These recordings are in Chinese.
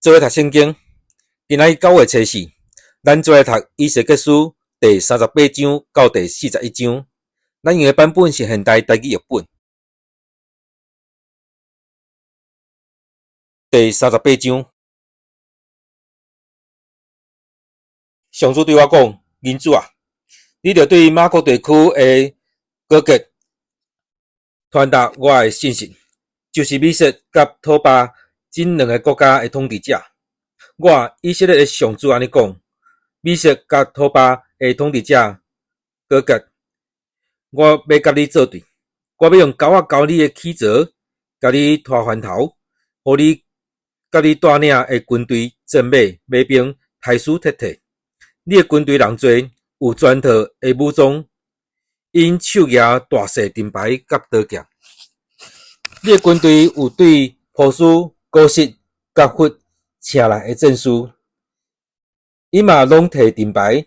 做伙读圣经，今仔日9月初4，咱做伙读以西结书第38章到第41章。咱用的版本是现代台语译本。第38章，上主对我讲：人子啊，你着对马国地区的各国传达我的信息，就是米色甲土巴这两个国家的统治者。我以色列的上主安尼讲：米色甲土巴的统治者各国，我要甲你作对，我要用狗仔交你的起槽，甲你拖翻头，互你甲你带领的军队战马马兵态势铁铁。你的军队人多，有全套的武装，因手举大细盾牌甲刀剑。你的军队有对波斯、古实甲佛请来的战士，伊嘛拢摕盾牌、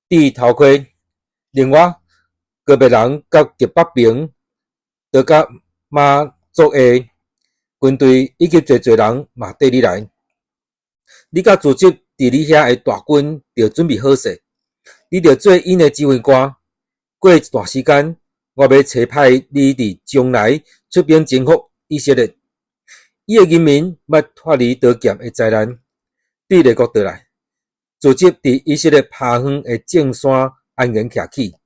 戴头盔。另外，戈别人甲吉北兵，着甲马族的军队以及侪人嘛缀你来。你甲组织伫你遐的大军着准备好势，你着做因的指挥官。过一段时间，我要差派你伫将来出兵征服以色列。伊的人民捌脱离刀剑的灾难，对列国倒来，组织伫以色列爬远的正山安然徛起。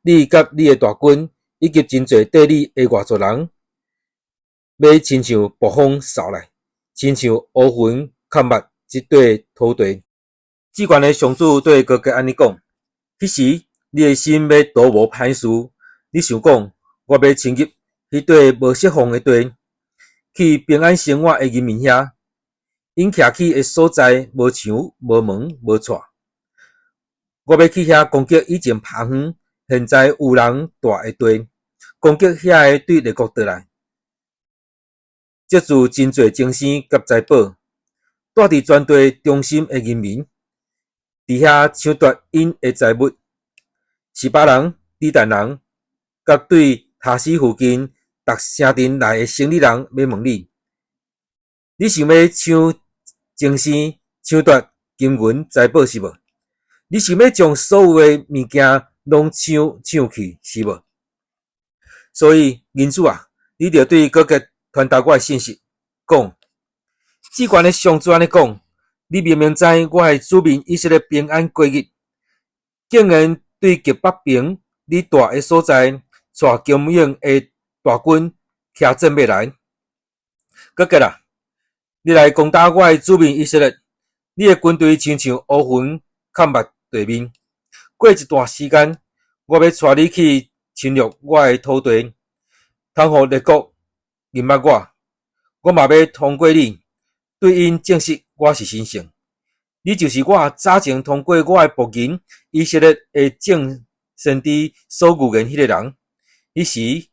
你甲你的大军以及真侪缀你的外族人，要亲像暴风扫来，亲像乌云砍灭一块土地。至悬的上主对各国安尼讲：迄时你的心要多无歹事，你想讲，我要侵入迄块无释放的地，去平安生活的人民遐，因徛起的所在无墙、无门、无掣。我要去遐攻击以前爬远、现在有人住的地，攻击遐的对列国倒来，接住真侪精神甲财宝，带伫全地中心的人民，伫遐抢夺因的财物。西巴人、地但人，甲对塔斯附近逐城镇内的生意人要问你：你想要抢精神、抢夺金银财宝是无？你想要将所有的物件拢抢去是无？所以，人子啊，你着对各国传达我的信息，讲：至悬的上主安尼讲，你明明知我的子民以色列平安过日，竟然对极北边你住的所在，带强勇的大军骑战马来。各国啊，你来攻打我的子民以色列，你的军队亲像乌云砍灭地面。过一段时间，我要带你去侵略我的土地，通互列国认捌我。我嘛要通过你，对因证实我是神圣。你就是我早前通过我的仆人以色列的众先知所预言迄个人。迄时，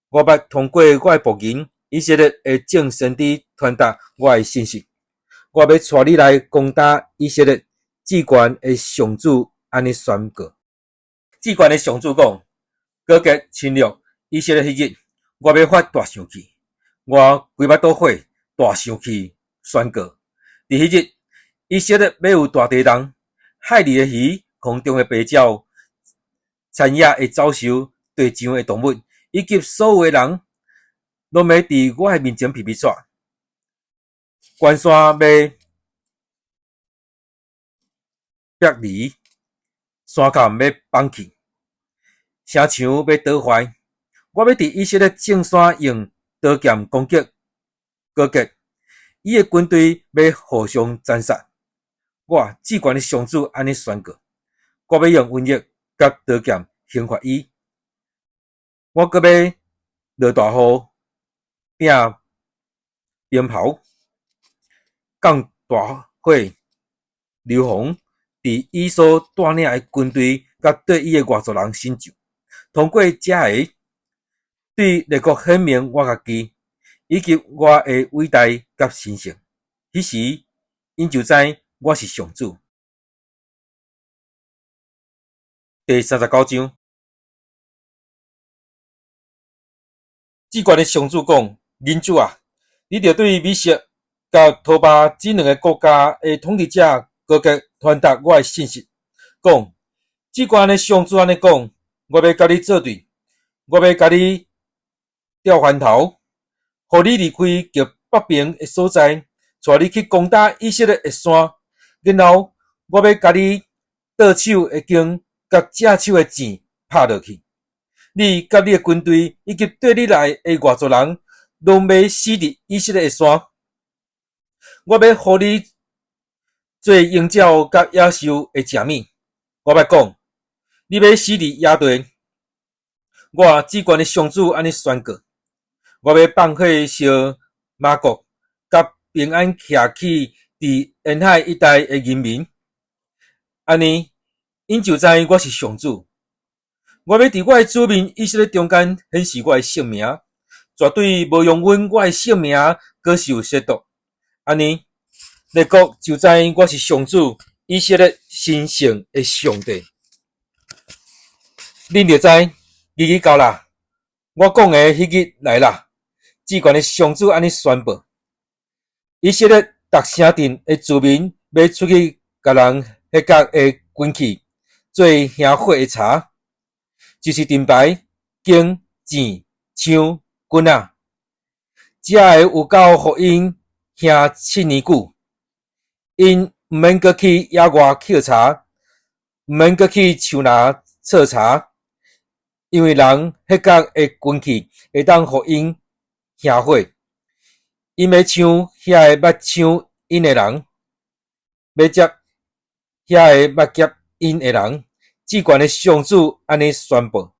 我捌通过我的仆人以色列的众先知传达我的信息。我要带你来攻打以色列。至悬的上主安尼宣告。至悬的上主讲：各国侵略以色列迄日，我要发大生气，我规巴倒火，大生气宣告。伫迄日，以色列要有大地动，海里的鱼、空中的飞鸟、田野的走兽、地上的动物，以及所有的人，拢要伫我的面前皮皮喘。关山要壁离，山坎要放弃，城墙要倒坏。我要伫以色列正山用刀剑攻击各国，伊的军队要互相斩杀。我至悬的上主安尼宣告：我要用瘟疫甲刀剑刑罚伊。我阁要落大雨，拼冰雹，降大火，流洪。伫伊所带领的军队甲对伊的外族人身上，通过这个对列国显明我家己以及我的伟大甲神圣。迄时，因就知我是上主。第39章，至悬的上主讲：人子啊，你着对米色甲托巴这两个国家的统治者高级传达我的信息，讲，即款的上主安尼讲，我要甲你作对，我要甲你调翻头，互你离开极北边的所在，带你去攻打以色列的山，然后我要甲你倒手的剑，甲正手的剑拍落去。你甲你的军队以及对你来的外族人，拢要死伫以色列的山。我要互你做鹰鸟甲野兽的食物。我要讲，你要死伫野地。我至关的上主安尼宣告。我要放火烧马国，甲平安徛起伫沿海一带的人民。安尼，因就知我是上主。我要伫我的子民以色列中间显示我的性命，绝对无容阮我的性命搁受亵渎。安尼，列国就知我是上主以色列神圣的上帝。恁就知，日日到啦，我讲的迄日来啦。至关的上主安尼宣布：以色列逐城镇的居民要出去，甲人迄角的军器做香火的茶，就是盾牌、弓、箭、枪、棍仔，只会有够互因兄7年久。因毋免搁去野外抾茶，毋免搁去树林测茶，因为人迄角的军器会当互因香火。因要抢遐个捌抢因的人，要接遐个捌劫因的人。至关的上主安尼宣布。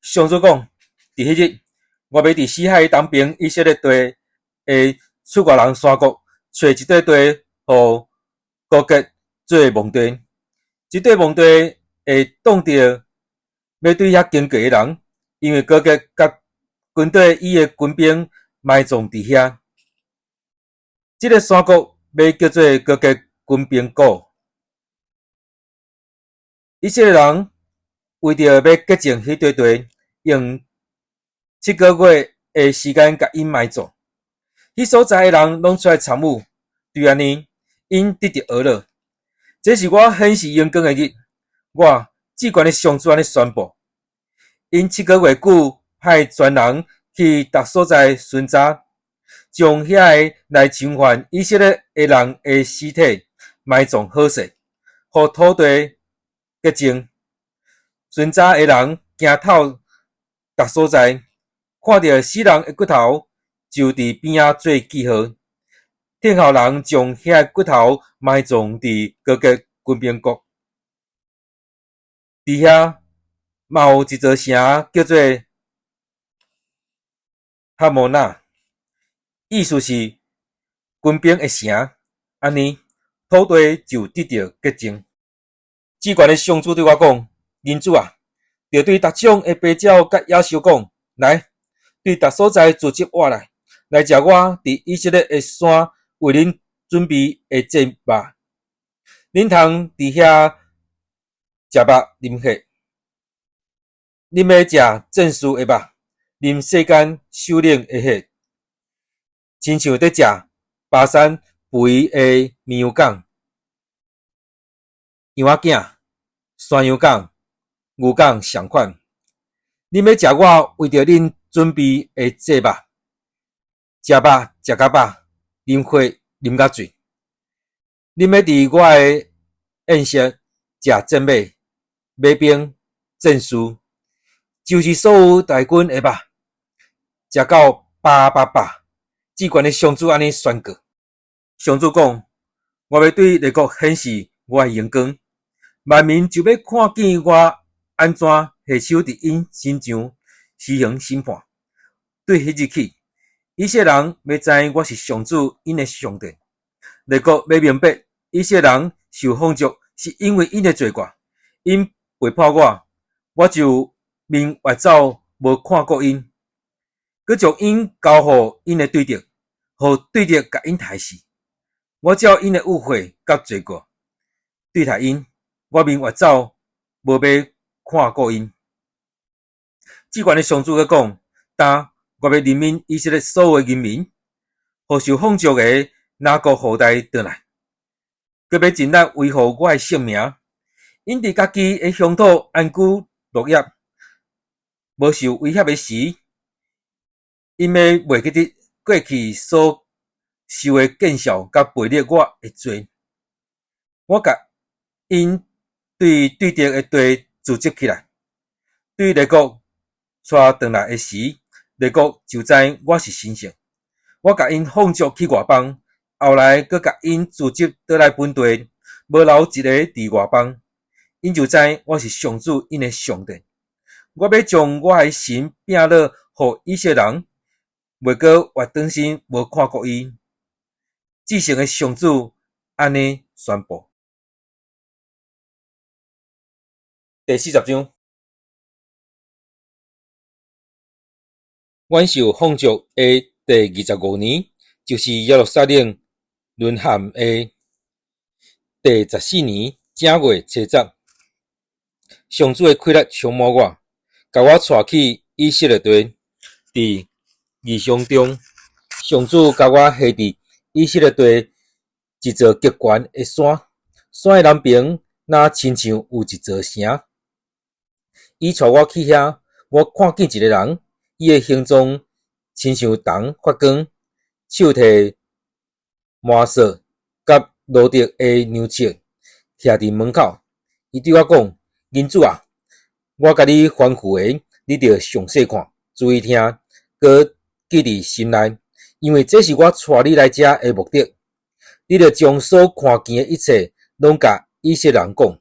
上主讲，伫迄日，我要伫死海东边以色列地的出外人山谷，找一块地，互高吉做墓地。这块墓地会挡着要对遐经过的人，因为高吉甲军队伊的军兵埋葬伫遐。这个山谷要叫做高吉军兵谷。以色列人为着要洁净迄块地，用7个月的时间甲因埋葬。迄所在的人拢出来参与，对安尼，因得到娱乐。这是我显示阳光的日，我至关的上主安尼宣布。因7个月久派专人去逐所在巡查，将遐个来侵犯以色列的人的尸体埋葬好势，互土地洁净。巡查的人行透逐所在，看到死人的骨头，就伫边仔做记号。听候人将遐骨头埋葬伫高吉军兵谷。伫遐嘛有一座城叫做哈摩纳，意思是军兵的城。安尼，土地就得到洁净。至关的上主对我讲：人子啊，着对逐种的白鸟甲野兽讲，来，对逐所在组织我来食我伫以色列的山为恁准备的祭肉。恁通伫遐食肉啉血。恁要食正序的肉，啉世间首领的血，亲像在食巴山肥的绵羊港、羊仔囝、山羊港、牛港同款。恁要食我为着恁准备的祭肉，食肉食甲饱，啉血啉甲醉。恁要伫我的宴席食战马、马兵、战士，就是所有大军的肉，食到饱。至关的上主安尼宣告。上主讲：我要对列国显示我的荣光，万民就要看见我安怎下手伫因身上施行审判。对迄日起，以色列人要知我是上主因的上帝。列国要明白，以色列人受放逐是因为因的罪过，因背叛我，我就面越走无看过因，佮将因交互因的对敌，互对敌甲因杀死。我照因的误会甲罪过对待因，我面越走无要看过因。至关的上主佮讲：但我要怜悯以色列所有的人民，互受放逐的哪国后代倒来，佮要尽力维护我的性命。因伫家己的乡土安居乐业，无受威胁的时，因要袂记得过去所受的见笑甲赔礼我的罪。我甲因对对敌的地组织起来，对列国带转来的时，列国就知我是神圣。我甲因放逐去外邦，后来佮甲因组织倒来本地，无留一个伫外邦。因就知我是上主因的上帝。我要将我的神拼落予以色列人，袂过活转身无看过伊。至圣的上主安尼宣布。第40章，阮受放逐的第25年，就是耶路撒冷沦陷的第14年正月初10。上主的气力充满我，甲我带去以色列地。伫异象中，上主甲我下伫以色列地一座极悬的山，山的南边若亲像有一座城。伊带我去遐，我看见一个人，伊的形状亲像虫发光，手提麻索甲罗德的牛切，徛伫门口。伊对我讲：“人子啊，我甲你吩咐的，你着详细看，注意听，搁记伫心内，因为这是我带你来遮的目的。你着将所看见的一切，拢甲以色列人讲。”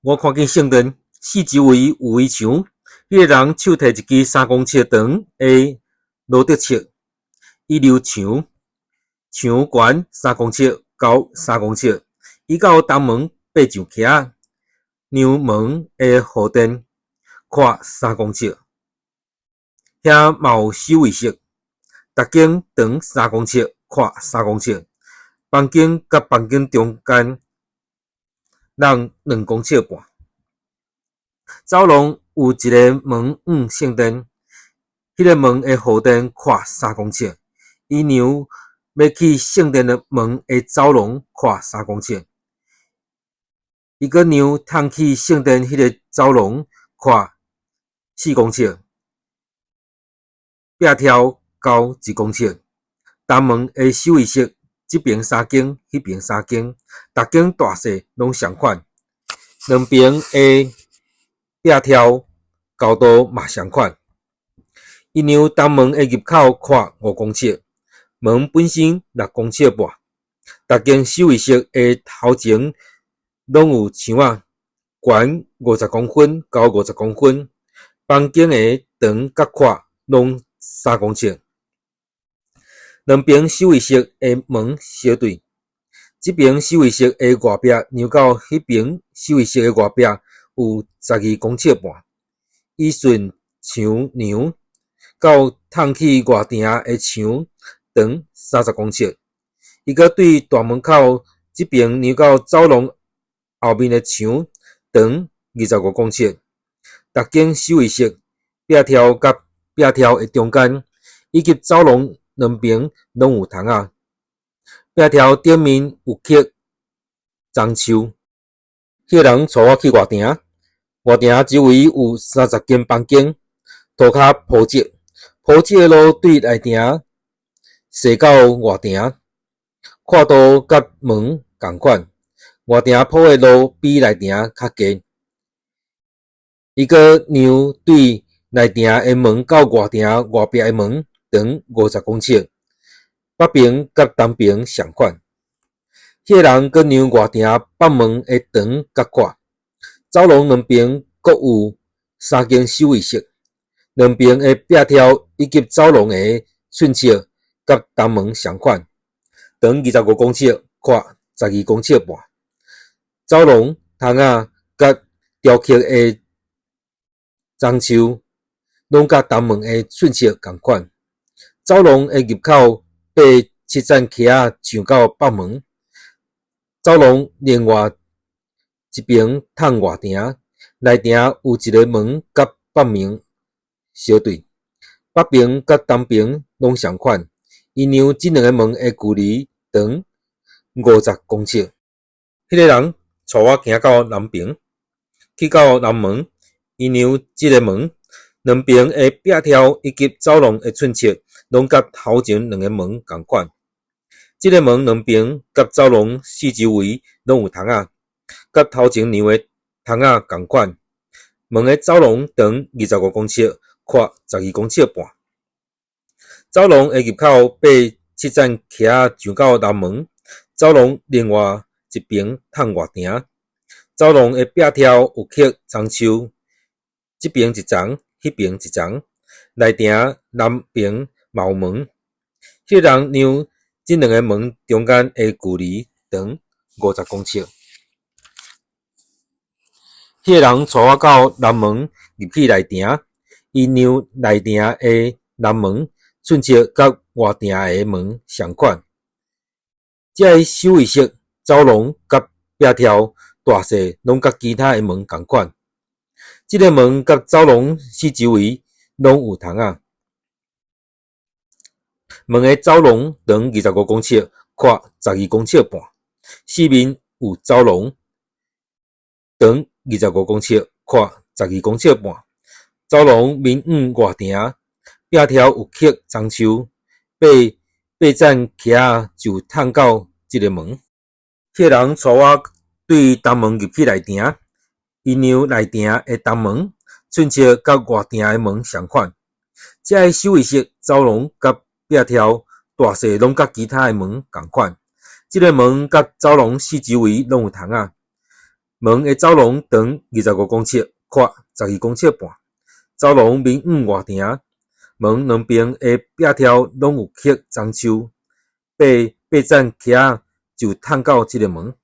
我看见圣殿四周围有围墙，迄个人手提一支3公尺长的罗德尺，伊留墙悬3公尺，高3公尺，伊到东门爬上徛仔。娘门的护殿宽3公尺，遐嘛有守卫室，逐间长3公尺，宽3公尺，房间甲房间中间人2公尺半。走廊有一个门往圣殿，迄个门的护殿宽3公尺，伊娘要去圣殿的门的走廊宽3公尺。伊个娘通去圣殿迄个走廊宽4公尺，壁条高1公尺。东门的守卫室，这边3间，迄边3间，逐间大小拢相款。两边的壁条高度嘛相款。伊娘东门的入口宽5公尺，门本身6公尺半。逐间守卫室的头前拢有墙仔，悬50公分，高50公分。房间的长甲宽拢3公尺。两边守卫室的门相对，这边守卫室的外壁让到迄边守卫室的外壁有12公尺半。依顺墙梁到通去外埕的墙长30公尺。伊阁对大门口这边让到走廊后面的墙长25公尺。逐间守卫室壁条甲壁条的中间，以及走廊两边拢有窗仔。壁条顶面有刻樟树。迄个人带我去外埕，外埕周围有30间房间，涂骹铺设，铺设的路对内埕踅到外埕，看度甲门同款。外埕铺的路比内埕较低。伊阁让对内埕的门到外埕外壁的门长50公尺，北边甲东边相款。迄个人阁让外埕北门的长甲宽。走廊两边各有3间守卫室，两边的壁条以及走廊的寸尺甲东门相款，长25公尺，宽12公尺半。走廊窗仔甲雕刻的樟树拢甲东门的寸尺同款。走廊的入口爬7层徛仔上到北门。走廊另外一边通外埕，内埕有一个门甲北面相对，北边甲东边拢相款。因娘即两个门的距离长50公尺。迄个人带我行到南边，去到南门，因娘即个门两边的壁条以及走廊的寸切，拢甲头前两个门共款。即个门两边甲走廊四周围拢有窗仔，甲头前娘的窗仔共款。门的走廊长25公尺，宽12公尺半。走廊的入口爬7层徛仔上到南门，走廊另外一边窗外埕。走廊的壁条有刻樟树，这边一层，迄边一层。内埕南边嘛有门。迄个人让这两个门中间的距离长50公尺。迄个人带我到南门入去内埕，伊让内埕的南门寸切甲外埕的门相款。这个守卫室、走廊甲壁条大细拢甲其他的门共款。这个门甲走廊四周围拢有窗仔。门的走廊长25公尺，宽12公尺半。四面有走廊，长25公尺，宽12公尺半。走廊面往外埕，壁条有刻樟树，八层徛仔就探到这个门。迄个人带我对东门入去内埕，伊让内埕的东门寸切甲外埕的门相款。这个守卫室、走廊甲壁条大细拢甲其他的门共款。这个门甲走廊四周围拢有窗仔。门的走廊长25公尺，宽12公尺半。走廊面往外埕，门两边的壁条拢有刻樟树，八层徛仔就探到这个门。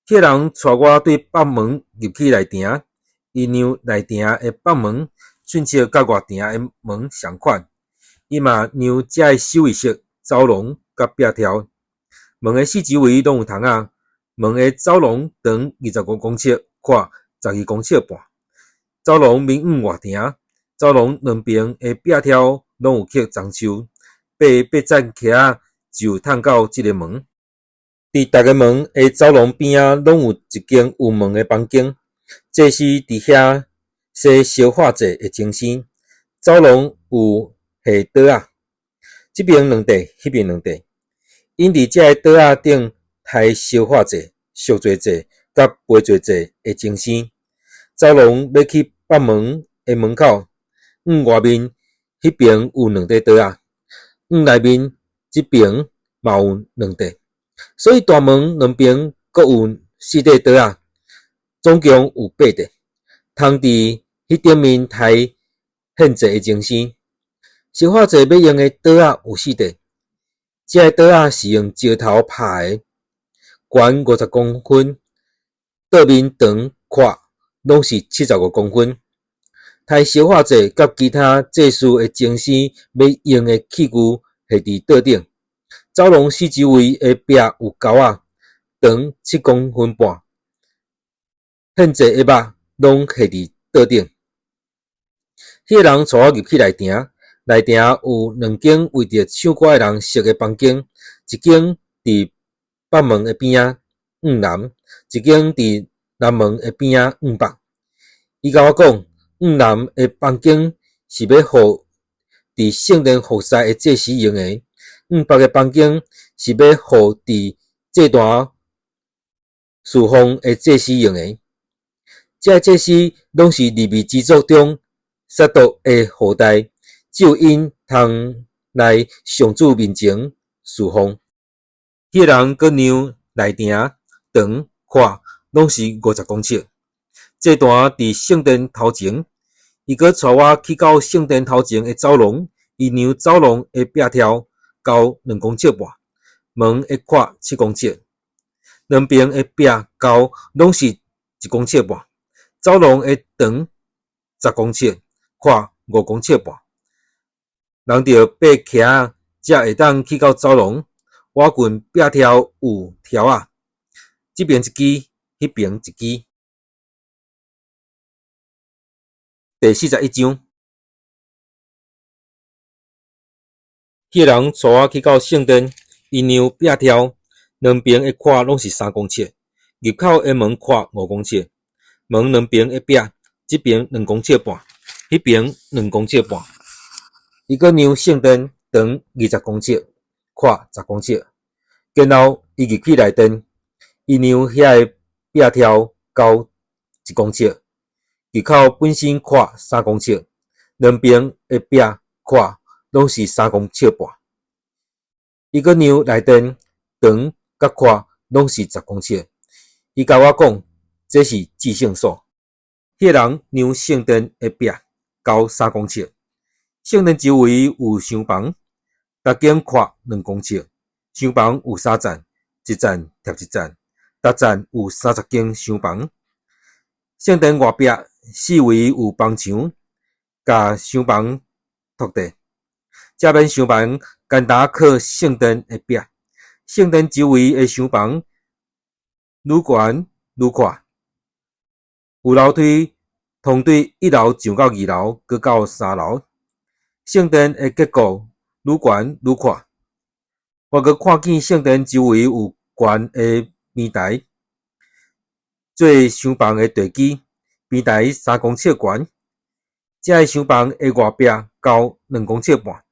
迄个人带我对北门入去内埕，伊让内埕的北门寸切甲外埕的门相款。伊嘛让这个守卫室、走廊甲壁条。门的四周围拢有窗仔。门的走廊长25公尺，宽12公尺半。走廊面往外埕，走廊两边的壁条拢有刻樟树，八层徛仔就探到这个门。伫逐个门的走廊边仔拢有一间有门的房间，这是伫遐洗烧化剂的精神。走廊有下桌仔，这边两地，迄边两地。因伫这个桌仔顶开烧化剂、烧水剂甲培水剂的精神。走廊要去北门的门口，往外面迄边有两块桌仔，往内面这边嘛有两块，所以大门两边各有4块桌仔，总共有8块。通伫迄顶面台献祭的精神。烧化剂要用的桌仔有4块，这个桌仔是用石头拍的，悬50公分，桌面长宽拢是75公分。台烧化剂甲其他祭祀的精神要用的器具下伫桌顶。走廊四周围的壁有沟仔，长7公分半。献祭的肉拢下伫桌顶。迄个人带我入去内埕，内埕有2间为着唱歌的人设的房间，一间伫北门的边仔往南，一间伫南门的边仔往北。伊甲我讲，往南的房间是要互伫圣殿服侍的祭司用的，往北的房间是要互伫祭坛侍奉的祭司用的。这祭司拢是利未支族中撒督的后代，只有因通来上主面前侍奉。迄个人阁让内埕长宽拢是50公尺。祭坛伫圣殿头前，伊阁带我去到圣殿头前的走廊，伊让走廊的壁条高2公尺半，门会宽7公尺，两边的壁高拢是1公尺半。走廊会长10公尺，宽5公尺半。人着爬徛仔才会当去到走廊。我近壁条有条仔，这边一支，迄边一支。第41章。迄个人带我去到圣殿，因娘壁条，两边的宽拢是3公尺，入口的门宽5公尺，门两边的壁，这边2公尺半，迄边2公尺半。伊个让圣殿长20公尺，宽10公尺。然后伊入去内殿，伊让遐个壁条高1公尺，入口本身宽3公尺，两边的壁宽拢是3公尺半。伊个让内殿长甲宽拢是10公尺。伊甲我讲，这是至圣所。迄个人让圣殿的壁高3公尺。圣殿周围有厢房，逐间宽2公尺。厢房有3层，一层贴一层，逐层有30间厢房。圣殿外壁四围有房墙，甲厢房托地。这面厢房简单靠圣殿的壁，圣殿周围的厢房愈悬愈宽，有楼梯通对1楼上到2楼，搁到3楼。圣殿的结构愈悬愈宽。我阁看见圣殿周围有悬的边台，做厢房的地基，边台3公尺悬。这个厢房的外壁高2公尺半。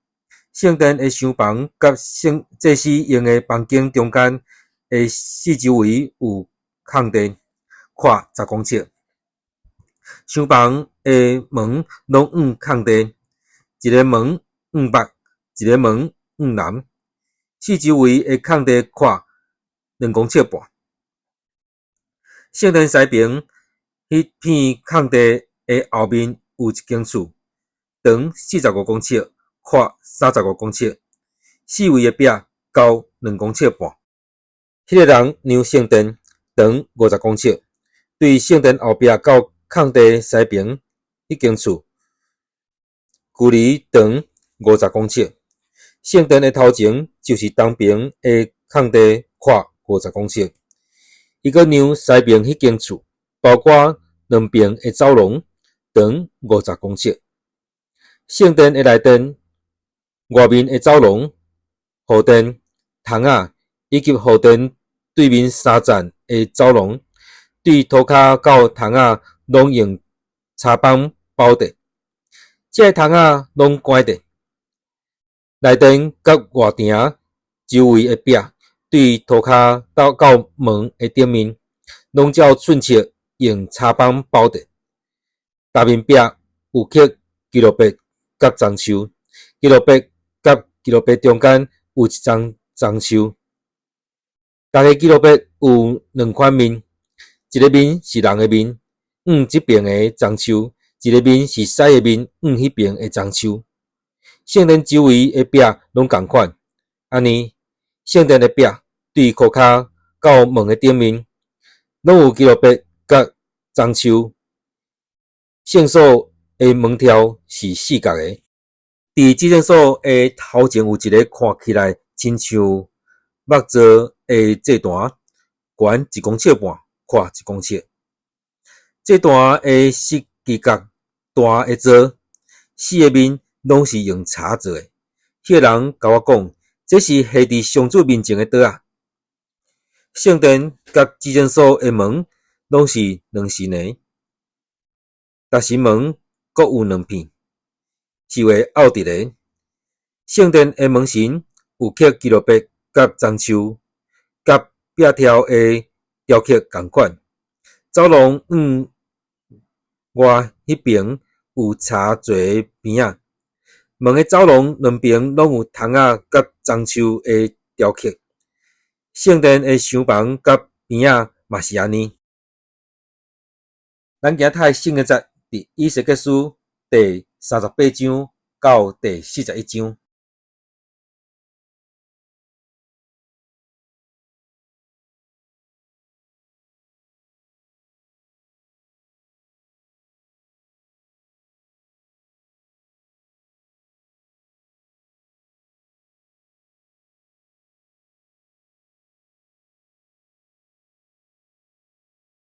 圣殿的厢房甲祭司用的房间中间的四周围有空地，宽10公尺。厢房的门拢往空地，一个门往北，一个门往南。四周围的空地宽2公尺半。圣殿西边迄片空地的后面有一间厝，长45公尺，宽35公尺，四围的壁高2公尺半。迄个人让圣殿长50公尺，对圣殿后壁到空地西边迄间厝，距离长50公尺。圣殿的头前就是东边的空地宽50公尺。伊阁让西边迄间厝，包括两边的走廊，长50公尺。圣殿的内殿外面的走廊、后殿、窗仔以及后殿对面3层的走廊，对涂骹到窗仔拢用柴板包着。这个窗仔拢关着。内殿甲外庭周围的壁，对涂骹到门的顶面，拢照寸尺用柴板包着。大面壁有刻基路伯甲樟树，基路伯甲基路伯中间有一丛樟树。逐个基路伯有2款面，一个面是人的面，这边的樟树；一个面是狮的面，迄边的樟树。圣殿周围的壁拢同款，安尼圣殿的壁对裤骹到门的顶面，拢有基路伯甲樟树。圣所的门条是4角的，伫至圣所的头前有一个看起来亲像木做的祭坛，悬1公尺半，宽1公尺。祭坛的4支角大的座，4个面拢是用柴做的。迄个人甲我讲，这是下伫上主面前的桌啊。圣殿甲至圣所的门拢是2神的，逐神门各有2片，是为凹直的。圣殿的门神有刻基路伯甲樟树，甲壁条的雕刻同款。走廊外迄边有柴做的边仔。门的走廊两边拢有窗仔甲樟树的雕刻。圣殿的厢房甲边仔嘛是安尼。咱今仔圣经节伫以西结书第38章到第41章。